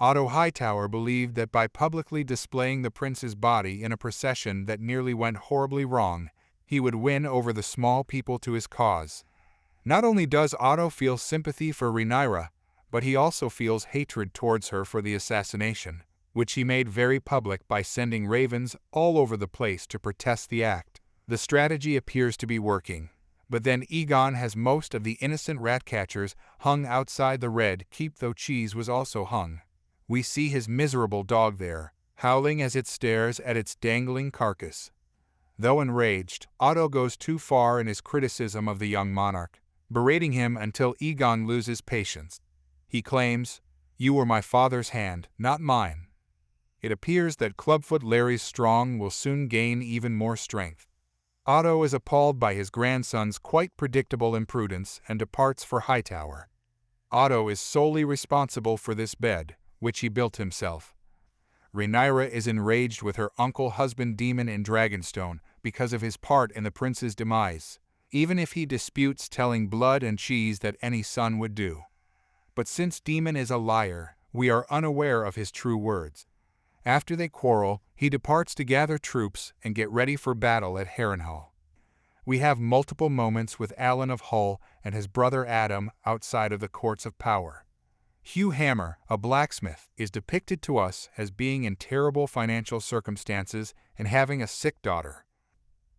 Otto Hightower believed that by publicly displaying the prince's body in a procession that nearly went horribly wrong, he would win over the small people to his cause. Not only does Otto feel sympathy for Rhaenyra, but he also feels hatred towards her for the assassination, which he made very public by sending ravens all over the place to protest the act. The strategy appears to be working, but then Aegon has most of the innocent ratcatchers hung outside the Red Keep, though Cheese was also hung. We see his miserable dog there, howling as it stares at its dangling carcass. Though enraged, Otto goes too far in his criticism of the young monarch, berating him until Aegon loses patience. He claims, "You were my father's hand, not mine." It appears that clubfoot Larys Strong will soon gain even more strength. Otto is appalled by his grandson's quite predictable imprudence and departs for Hightower. Otto is solely responsible for this bed, which he built himself. Rhaenyra is enraged with her uncle-husband Daemon in Dragonstone because of his part in the prince's demise, even if he disputes telling Blood and Cheese that any son would do. But since Daemon is a liar, we are unaware of his true words. After they quarrel, he departs to gather troops and get ready for battle at Harrenhal. We have multiple moments with Alyn of Hull and his brother Addam outside of the courts of power. Hugh Hammer, a blacksmith, is depicted to us as being in terrible financial circumstances and having a sick daughter.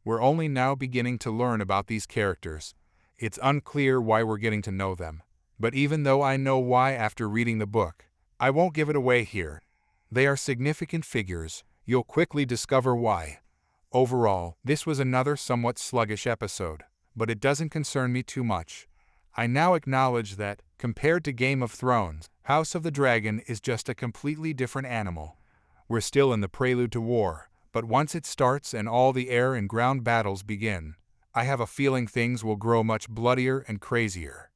We're only now beginning to learn about these characters. It's unclear why we're getting to know them. But even though I know why after reading the book, I won't give it away here. They are significant figures. You'll quickly discover why. Overall, this was another somewhat sluggish episode, but it doesn't concern me too much. I now acknowledge that, compared to Game of Thrones, House of the Dragon is just a completely different animal. We're still in the prelude to war, but once it starts and all the air and ground battles begin, I have a feeling things will grow much bloodier and crazier.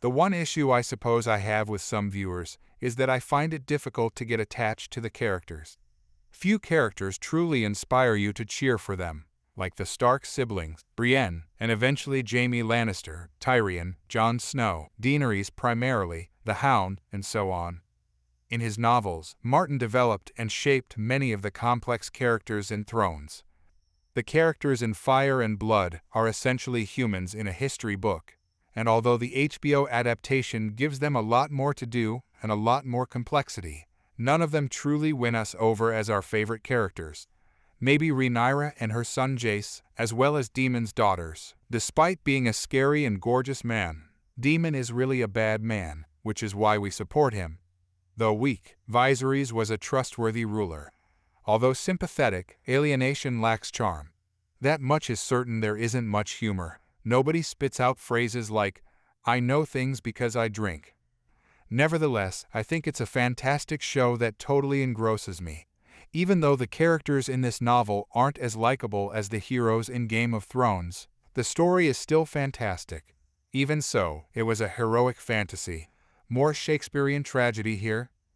The one issue I suppose I have with some viewers is that I find it difficult to get attached to the characters. Few characters truly inspire you to cheer for them, like the Stark siblings, Brienne, and eventually Jaime Lannister, Tyrion, Jon Snow, Daenerys primarily, the Hound, and so on. In his novels, Martin developed and shaped many of the complex characters in Thrones. The characters in Fire and Blood are essentially humans in a history book, and although the HBO adaptation gives them a lot more to do and a lot more complexity, none of them truly win us over as our favorite characters. Maybe Rhaenyra and her son Jace, as well as Daemon's daughters. Despite being a scary and gorgeous man, Daemon is really a bad man, which is why we support him. Though weak, Viserys was a trustworthy ruler. Although sympathetic, alienation lacks charm. That much is certain. There isn't much humor. Nobody spits out phrases like, "I know things because I drink." Nevertheless, I think it's a fantastic show that totally engrosses me. Even though the characters in this novel aren't as likable as the heroes in Game of Thrones, the story is still fantastic. Even so, it was a heroic fantasy. More Shakespearean tragedy here.